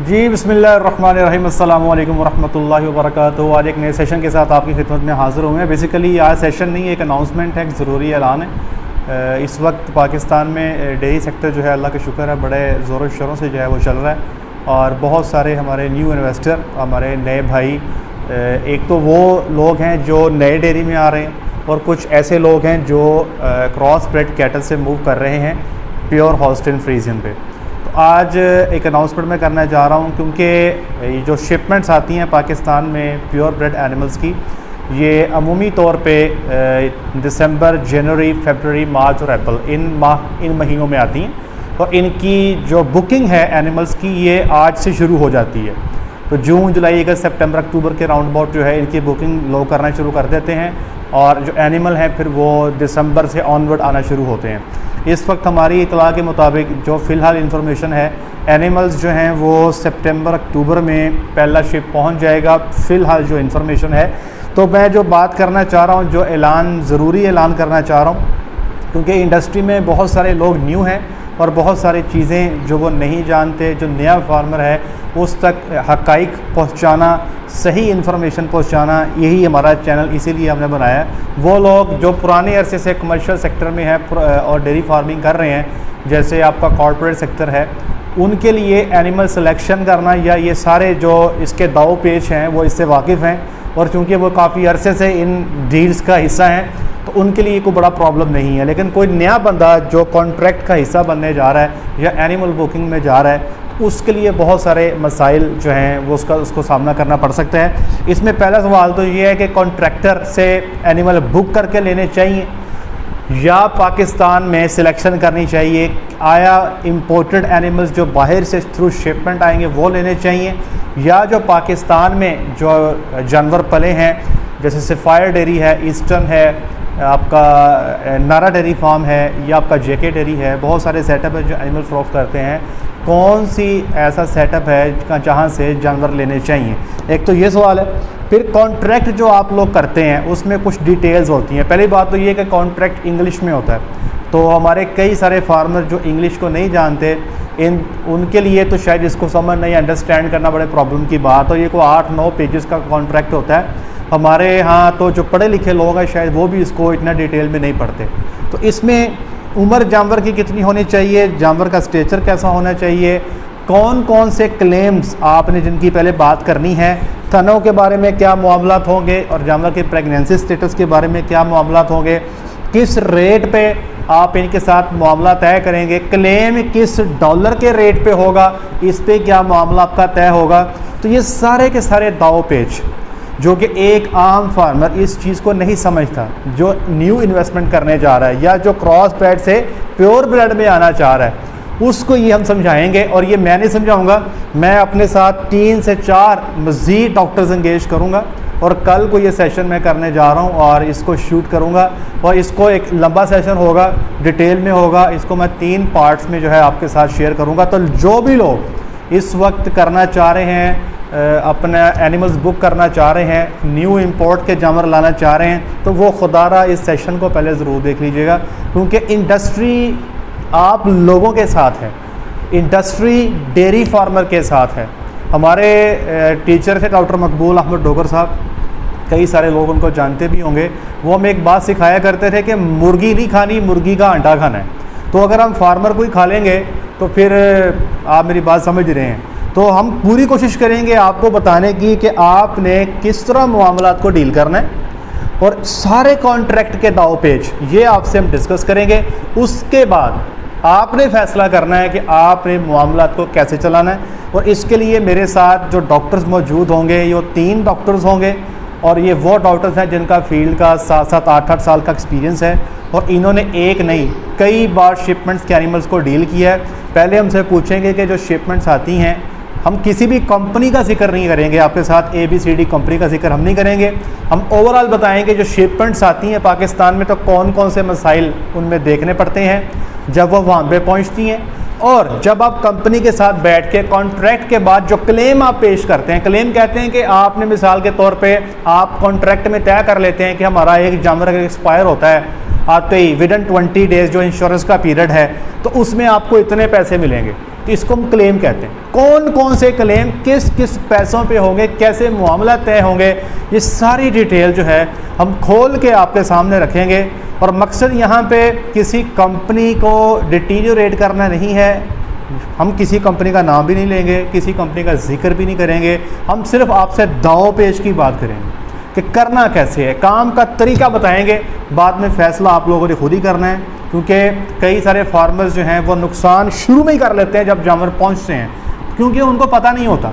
जी बिस्मिल्लाहिर्रहमानिर्रहीम अस्सलामु अलैकुम वरहमतुल्लाहि वबरकातुहू। आज एक नए सेशन के साथ आपकी खिदमत में हाज़िर हुए हैं। बेसिकली आज सेशन नहीं, एक अनाउंसमेंट है, एक ज़रूरी ऐलान है। इस वक्त पाकिस्तान में डेयरी सेक्टर जो है अल्लाह का शुक्र है बड़े ज़ोरों शोरों से जो है वो चल रहा है और बहुत सारे हमारे न्यू इन्वेस्टर, हमारे नए भाई, एक तो वो लोग हैं जो नए डेयरी में आ रहे हैं और कुछ ऐसे लोग हैं जो क्रॉस ब्रेड कैटल से मूव कर रहे हैं प्योर हॉल्स्टाइन फ्रीजियन पे। तो आज एक अनाउंसमेंट मैं करना चाह रहा हूँ क्योंकि ये जो शिपमेंट्स आती हैं पाकिस्तान में प्योर ब्रेड एनिमल्स की, ये अमूमी तौर पे दिसंबर, जनवरी, फरवरी, मार्च और अप्रैल इन महीनों में आती हैं और इनकी जो बुकिंग है एनिमल्स की ये आज से शुरू हो जाती है। तो जून, जुलाई, अगस्त, सितंबर, अक्टूबर के राउंड अबाउट जो है इनकी बुकिंग लोग करना शुरू कर देते हैं और जो एनिमल हैं फिर वो दिसंबर से ऑनवर्ड आना शुरू होते हैं। इस वक्त हमारी इतला के मुताबिक जो फ़िलहाल इंफॉर्मेशन है, एनिमल्स जो हैं वो सितंबर, अक्टूबर में पहला शिप पहुंच जाएगा, फ़िलहाल जो इंफॉर्मेशन है। तो मैं जो बात करना चाह रहा हूं, जो ऐलान ज़रूरी ऐलान करना चाह रहा हूं, क्योंकि इंडस्ट्री में बहुत सारे लोग न्यू हैं और बहुत सारी चीज़ें जो वो नहीं जानते, जो नया फार्मर है उस तक हक़ाइक़ पहुँचाना, सही इन्फॉर्मेशन पहुँचाना, यही हमारा चैनल इसीलिए हमने बनाया। वो लोग जो पुराने अरसे से कमर्शियल सेक्टर में है और डेयरी फार्मिंग कर रहे हैं, जैसे आपका कॉर्पोरेट सेक्टर है, उनके लिए एनिमल सिलेक्शन करना या ये सारे जो इसके दाव पेच हैं वो इससे वाकिफ़ हैं और चूँकि वो काफ़ी अरसे से इन डील्स का हिस्सा हैं तो उनके लिए कोई बड़ा प्रॉब्लम नहीं है। लेकिन कोई नया बंदा जो कॉन्ट्रैक्ट का हिस्सा बनने जा रहा है या एनिमल बुकिंग में जा रहा है, उसके लिए बहुत सारे मसाइल जो हैं वो उसको सामना करना पड़ सकता है। इसमें पहला सवाल तो ये है कि कॉन्ट्रैक्टर से एनिमल बुक करके लेने चाहिए या पाकिस्तान में सिलेक्शन करनी चाहिए। आया इंपोर्टेड एनिमल्स जो बाहर से थ्रू शिपमेंट आएंगे वो लेने चाहिए, या जो पाकिस्तान में जो जानवर पले हैं जैसे सफ़ायर डेयरी है, ईस्टर्न है, आपका नारा डेयरी फार्म है या आपका जेके डेयरी है, बहुत सारे सेटअप है जो एनिमल फ़रोख्त करते हैं, कौन सी ऐसा सेटअप है जहाँ से जानवर लेने चाहिए। एक तो ये सवाल है। फिर कॉन्ट्रैक्ट जो आप लोग करते हैं उसमें कुछ डिटेल्स होती हैं। पहली बात तो ये कि कॉन्ट्रैक्ट इंग्लिश में होता है, तो हमारे कई सारे फार्मर जो इंग्लिश को नहीं जानते उनके लिए तो शायद इसको समझ नहीं, अंडरस्टैंड करना बड़े प्रॉब्लम की बात हो। ये कोई 8-9 पेजेस का कॉन्ट्रैक्ट होता है। हमारे यहाँ तो जो पढ़े लिखे लोग हैं शायद वो भी इसको इतना डिटेल में नहीं पढ़ते। तो इसमें उम्र जानवर की कितनी होनी चाहिए, जानवर का स्ट्रक्चर कैसा होना चाहिए, कौन कौन से क्लेम्स आपने जिनकी पहले बात करनी है, थनों के बारे में क्या मामलात होंगे और जानवर के प्रेगनेंसी स्टेटस के बारे में क्या मामलात होंगे, किस रेट पे आप इनके साथ मामला तय करेंगे, क्लेम किस डॉलर के रेट पे होगा, इस पे क्या मामला आपका तय होगा। तो ये सारे के सारे दाव पेच जो कि एक आम फार्मर इस चीज़ को नहीं समझता, जो न्यू इन्वेस्टमेंट करने जा रहा है या जो क्रॉस ब्रेड से प्योर ब्रेड में आना चाह रहा है, उसको ये हम समझाएंगे। और ये मैं नहीं समझाऊंगा, मैं अपने साथ 3 से 4 मज़ीद डॉक्टर्स एंगेज करूंगा और कल को ये सेशन मैं करने जा रहा हूँ और इसको शूट करूँगा और इसको एक लंबा सेशन होगा, डिटेल में होगा। इसको मैं 3 पार्ट्स में जो है आपके साथ शेयर करूँगा। तो जो भी लोग इस वक्त करना चाह रहे हैं, अपना एनिमल्स बुक करना चाह रहे हैं, न्यू इंपोर्ट के जानवर लाना चाह रहे हैं, तो वो खुदारा इस सेशन को पहले ज़रूर देख लीजिएगा, क्योंकि इंडस्ट्री आप लोगों के साथ है, इंडस्ट्री डेयरी फार्मर के साथ है। हमारे टीचर थे डॉक्टर मकबूल अहमद डोगर साहब, कई सारे लोग उनको जानते भी होंगे। वो हमें एक बात सिखाया करते थे कि मुर्गी नहीं खानी, मुर्गी का अंडा खाना है। तो अगर हम फार्मर को ही खा लेंगे तो फिर आप मेरी बात समझ रहे हैं। तो हम पूरी कोशिश करेंगे आपको बताने की कि आपने किस तरह मामलात को डील करना है और सारे कॉन्ट्रैक्ट के दाव पेच ये आपसे हम डिस्कस करेंगे। उसके बाद आपने फैसला करना है कि आपने मामलात को कैसे चलाना है। और इसके लिए मेरे साथ जो डॉक्टर्स मौजूद होंगे, ये 3 डॉक्टर्स होंगे और ये वो डॉक्टर्स हैं जिनका फील्ड का 7-7, 8-8 साल का एक्सपीरियंस है और इन्होंने एक नहीं कई बार शिपमेंट्स के एनिमल्स को डील किया है। पहले हमसे पूछेंगे कि जो शिपमेंट्स आती हैं, हम किसी भी कंपनी का जिक्र नहीं करेंगे आपके साथ, ABCD कंपनी का जिक्र हम नहीं करेंगे। हम ओवरऑल बताएंगे जो शिपमेंट्स आती हैं पाकिस्तान में तो कौन कौन से मसाइल उनमें देखने पड़ते हैं जब वो वहाँ पे पहुँचती हैं, और जब आप कंपनी के साथ बैठ के कॉन्ट्रैक्ट के बाद जो क्लेम आप पेश करते हैं। क्लेम कहते हैं कि आपने मिसाल के तौर पे आप कॉन्ट्रैक्ट में तय कर लेते हैं कि हमारा एक जानवर अगर एक्सपायर होता है आते ही विदिन 20 डेज़ जो इंश्योरेंस का पीरियड है तो उसमें आपको इतने पैसे मिलेंगे। इसको हम क्लेम कहते हैं। कौन कौन से क्लेम किस किस पैसों पे होंगे, कैसे मामला तय होंगे, ये सारी डिटेल जो है हम खोल के आपके सामने रखेंगे। और मकसद यहाँ पे किसी कंपनी को डिटीरियोरेट करना नहीं है, हम किसी कंपनी का नाम भी नहीं लेंगे, किसी कंपनी का जिक्र भी नहीं करेंगे, हम सिर्फ आपसे दाव पेश की बात करेंगे कि करना कैसे है, काम का तरीका बताएंगे। बाद में फ़ैसला आप लोगों ने खुद ही करना है, क्योंकि कई सारे फार्मर्स जो हैं वो नुकसान शुरू में ही कर लेते हैं जब जानवर पहुंचते हैं, क्योंकि उनको पता नहीं होता।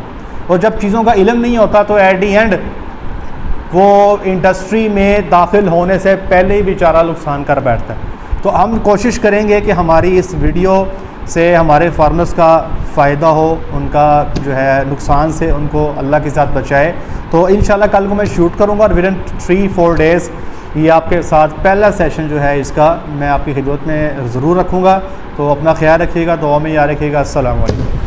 और जब चीज़ों का इल्म नहीं होता तो एट दी एंड वो इंडस्ट्री में दाखिल होने से पहले ही बेचारा नुकसान कर बैठता है। तो हम कोशिश करेंगे कि हमारी इस वीडियो से हमारे फार्मर्स का फ़ायदा हो, उनका जो है नुकसान से उनको अल्लाह के साथ बचाए। तो इंशाल्लाह कल को मैं शूट करूँगा और विदिन 3-4 डेज़ ये आपके साथ पहला सेशन जो है इसका मैं आपकी खिदमत में ज़रूर रखूँगा। तो अपना ख्याल रखिएगा, दुआ में याद रखिएगा। अस्सलाम वालेकुम।